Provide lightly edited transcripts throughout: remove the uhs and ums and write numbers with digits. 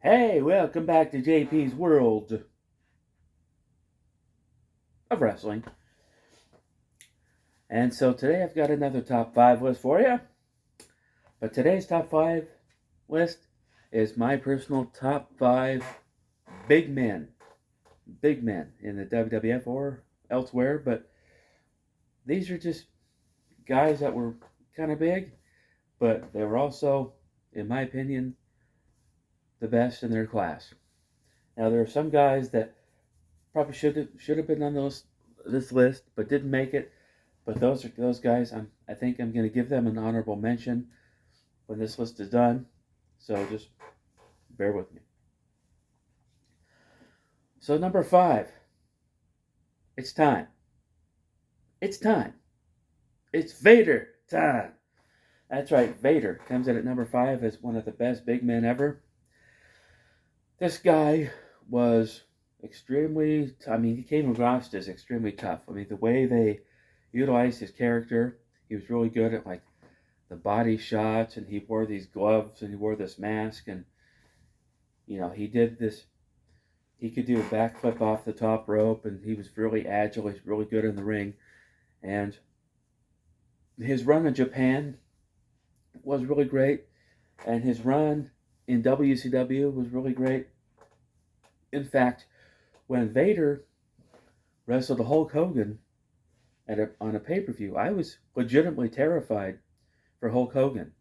Hey, welcome back to J.P.'s World of Wrestling. And so today I've got another top 5 list for you. But today's top 5 list is my personal top 5 big men. Big men in the WWF or elsewhere. But these are just guys that were kind of big. But they were also, in my opinion, the best in their class. Now there are some guys that probably should have been on this list, but didn't make it. But those guys. I think I'm going to give them an honorable mention when this list is done. So just bear with me. So number 5, it's time. It's time. It's Vader time. That's right, Vader comes in at number 5 as one of the best big men ever. This guy was extremely. He came across as extremely tough. The way they utilized his character, he was really good at the body shots, and he wore these gloves and he wore this mask, and he did this. He could do a backflip off the top rope, and he was really agile. He's really good in the ring, and his run in Japan was really great, and his run in WCW was really great. In fact, when Vader wrestled Hulk Hogan on a pay-per-view, I was legitimately terrified for Hulk Hogan,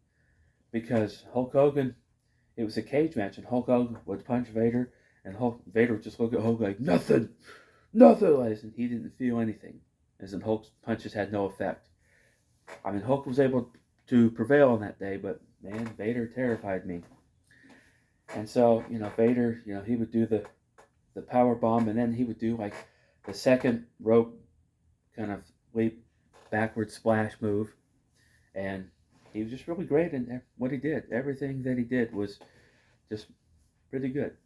because Hulk Hogan, it was a cage match, and Hulk Hogan would punch Vader, and Vader would just look at Hulk like, nothing, and he didn't feel anything, as in Hulk's punches had no effect. Hulk was able to prevail on that day, but man, Vader terrified me. And so, Vader, he would do the power bomb, and then he would do the second rope kind of leap backward splash move, and he was just really great in what he did. Everything that he did was just pretty good.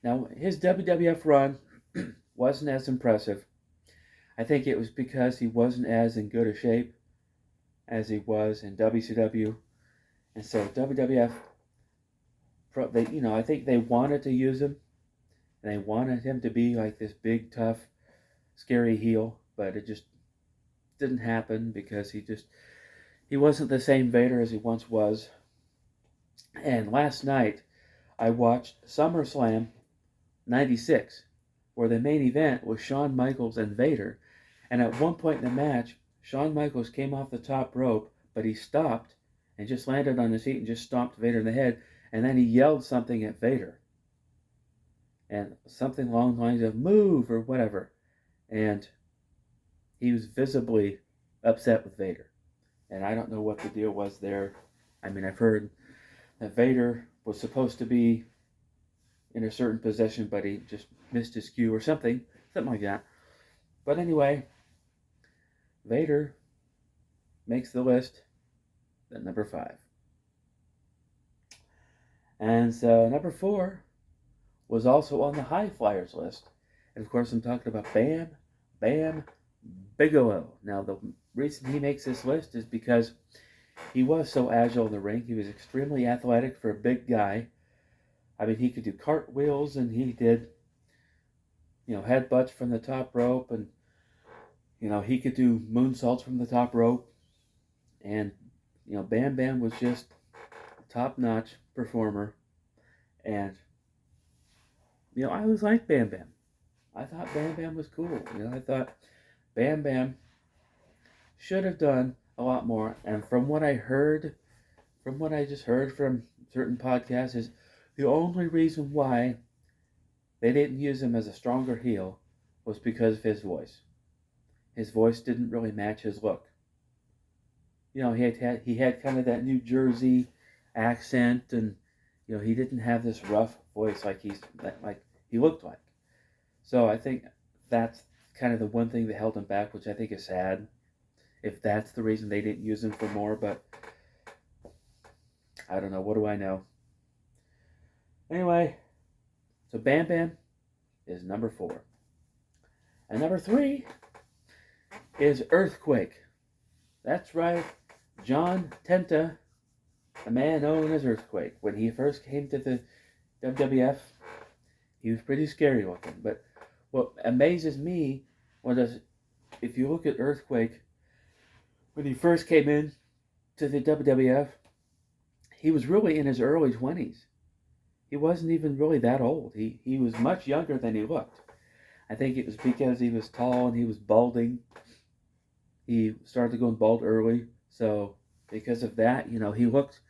Now, his WWF run wasn't as impressive. I think it was because he wasn't as in good a shape as he was in WCW. And so WWF, I think they wanted to use him, and they wanted him to be like this big, tough, scary heel, but it just didn't happen because he wasn't the same Vader as he once was. And last night, I watched SummerSlam 96, where the main event was Shawn Michaels and Vader. And at one point in the match, Shawn Michaels came off the top rope, but he stopped and just landed on his feet and just stomped Vader in the head. And then he yelled something at Vader, and something along the lines of "move" or whatever. And he was visibly upset with Vader. And I don't know what the deal was there. I've heard that Vader was supposed to be in a certain position, but he just missed his cue or something like that. But anyway, Vader makes the list at number 5. And so number 4 was also on the High Flyers list. And of course, I'm talking about Bam Bam Bigelow. Now, the reason he makes this list is because he was so agile in the ring. He was extremely athletic for a big guy. He could do cartwheels, and he did, headbutts from the top rope, and, he could do moonsaults from the top rope. And, Bam Bam was just a top-notch performer. And, I always liked Bam Bam. I thought Bam Bam was cool. I thought Bam Bam should have done a lot more. And from what I just heard from certain podcasts, is the only reason why they didn't use him as a stronger heel was because of his voice. His voice didn't really match his look. He had kind of that New Jersey accent, and he didn't have this rough voice like he looked like. So I think that's kind of the one thing that held him back, which I think is sad, if that's the reason they didn't use him for more. But I don't know. What do I know? Anyway, so Bam Bam is number 4. And number 3 is Earthquake. That's right, John Tenta, a man known as Earthquake. When he first came to the WWF, he was pretty scary looking. But what amazes me was if you look at Earthquake, when he first came in to the WWF, he was really in his early 20s. He wasn't even really that old. He was much younger than he looked. I think it was because he was tall and he was balding. He started going bald early. So because of that, he looked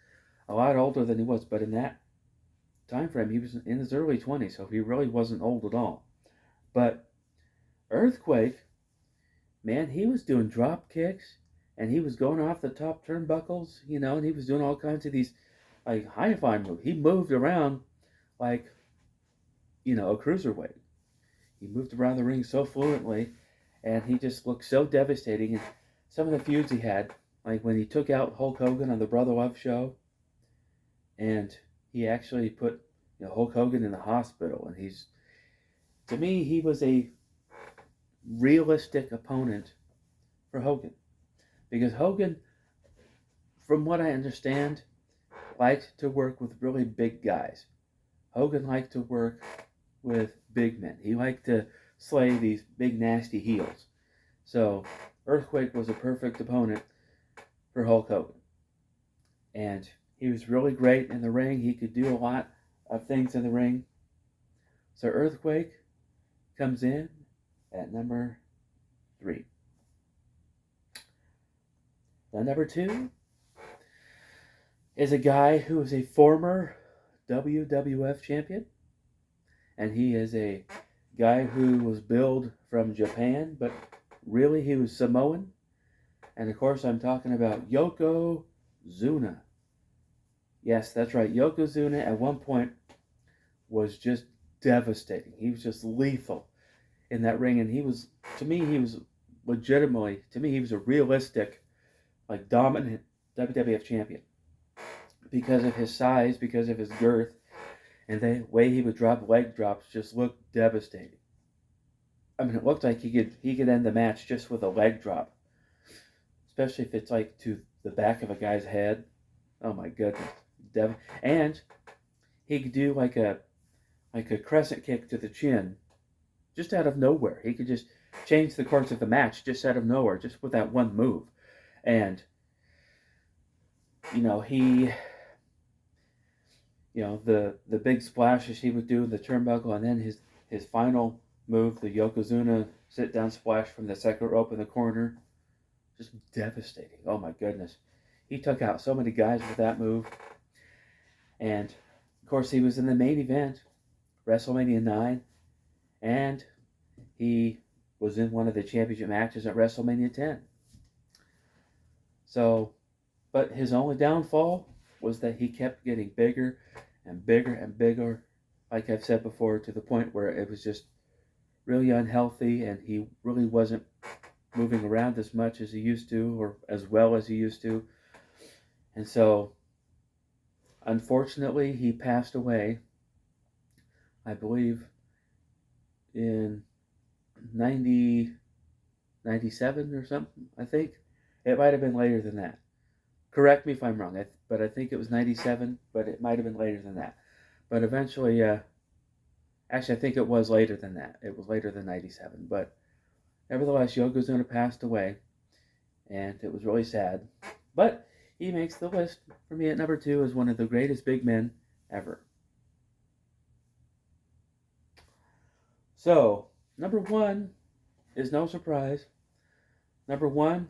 a lot older than he was. But in that time frame, he was in his early 20s. So he really wasn't old at all. But Earthquake, man, he was doing drop kicks and he was going off the top turnbuckles, and he was doing all kinds of these like high flying moves. He moved around like, a cruiserweight. He moved around the ring so fluently and he just looked so devastating. And some of the feuds he had, like when he took out Hulk Hogan on the Brother Love show, and he actually put Hulk Hogan in the hospital. And to me, he was a realistic opponent for Hogan. Because Hogan, from what I understand, liked to work with really big guys. Hogan liked to work with big men. He liked to slay these big nasty heels. So Earthquake was a perfect opponent for Hulk Hogan. And he was really great in the ring. He could do a lot of things in the ring. So Earthquake comes in at number 3. Now number 2 is a guy who is a former WWF champion. And he is a guy who was billed from Japan, but really he was Samoan. And of course I'm talking about Yokozuna. Yes, that's right. Yokozuna at one point was just devastating. He was just lethal in that ring. And he was a realistic, like dominant WWF champion. Because of his size, because of his girth, and the way he would drop leg drops just looked devastating. I mean, it looked like he could end the match just with a leg drop. Especially if it's like to the back of a guy's head. Oh my goodness. And he could do like a crescent kick to the chin just out of nowhere. He could just change the course of the match just out of nowhere, just with that one move. And the big splashes he would do in the turnbuckle, and then his final move, the Yokozuna sit down splash from the second rope in the corner, just devastating. Oh my goodness. He took out so many guys with that move. And of course he was in the main event, WrestleMania 9, and he was in one of the championship matches at WrestleMania 10. So, but his only downfall was that he kept getting bigger and bigger and bigger, like I've said before, to the point where it was just really unhealthy, and he really wasn't moving around as much as he used to, or as well as he used to. And so, unfortunately, he passed away, I believe, in 97 or something, I think. It might have been later than that. Correct me if I'm wrong, but I think it was 97, but it might have been later than that. But eventually, actually I think it was later than that. It was later than 97, but nevertheless, Yokozuna passed away, and it was really sad. But he makes the list for me at number 2 as one of the greatest big men ever. So, number 1 is no surprise. Number 1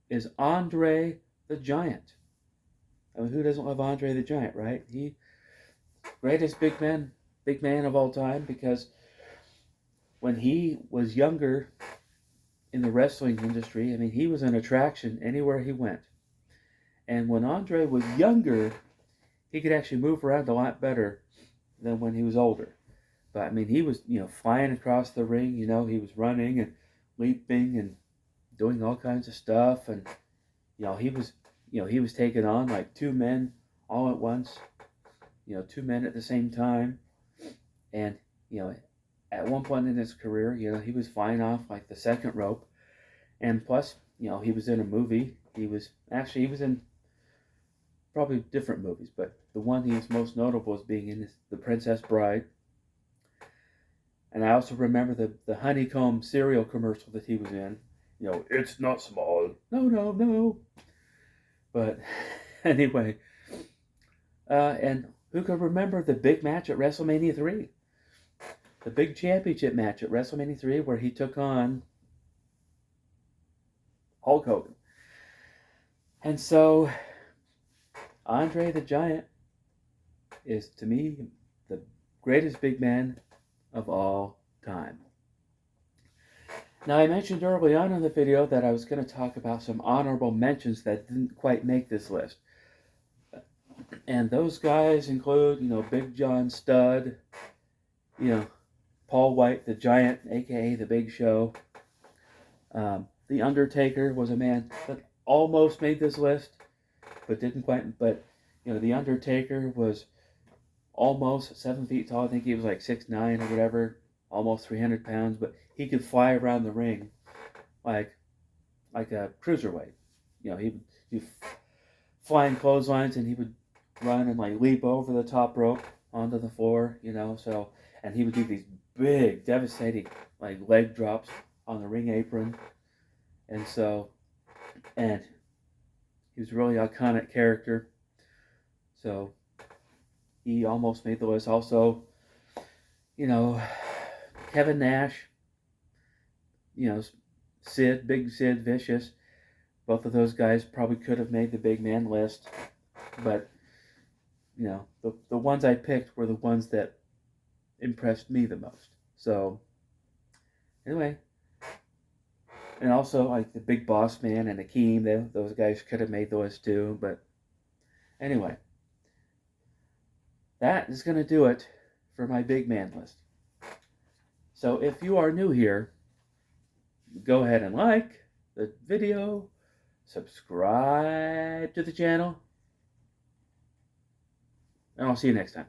is Andre the Giant. I mean, who doesn't love Andre the Giant, right? He greatest big man of all time, because when he was younger in the wrestling industry, I mean, he was an attraction anywhere he went. And when Andre was younger, he could actually move around a lot better than when he was older. But I mean, he was, flying across the ring, he was running and leaping and doing all kinds of stuff, and he was taking on like 2 men all at once, 2 men at the same time. And at one point in his career, he was flying off like the second rope. And plus, he was in a movie. He was in probably different movies, but the one he is most notable as being in is The Princess Bride. And I also remember the honeycomb cereal commercial that he was in. You know, it's not small. No, no, no. But anyway, and who could remember the big match at WrestleMania 3? The big championship match at WrestleMania 3 where he took on Hulk Hogan. And so, Andre the Giant is, to me, the greatest big man of all time. Now, I mentioned early on in the video that I was going to talk about some honorable mentions that didn't quite make this list. And those guys include, Big John Studd, Paul White, the Giant, aka the Big Show. The Undertaker was a man that almost made this list, but didn't quite. But, the Undertaker was almost 7 feet tall. I think he was like 6'9" or whatever, almost 300 pounds, but he could fly around the ring like a cruiserweight. He'd do flying clotheslines, and he would run and like leap over the top rope onto the floor, so, and he would do these big, devastating like leg drops on the ring apron. And so, and he was a really iconic character. So he almost made the list. Also, Kevin Nash, Sid, Big Sid Vicious. Both of those guys probably could have made the big man list. But, the ones I picked were the ones that impressed me the most. So, anyway. And also, like the Big Boss Man and Akeem, those guys could have made the list too. But, anyway. That is going to do it for my big man list. So if you are new here, go ahead and like the video, subscribe to the channel, and I'll see you next time.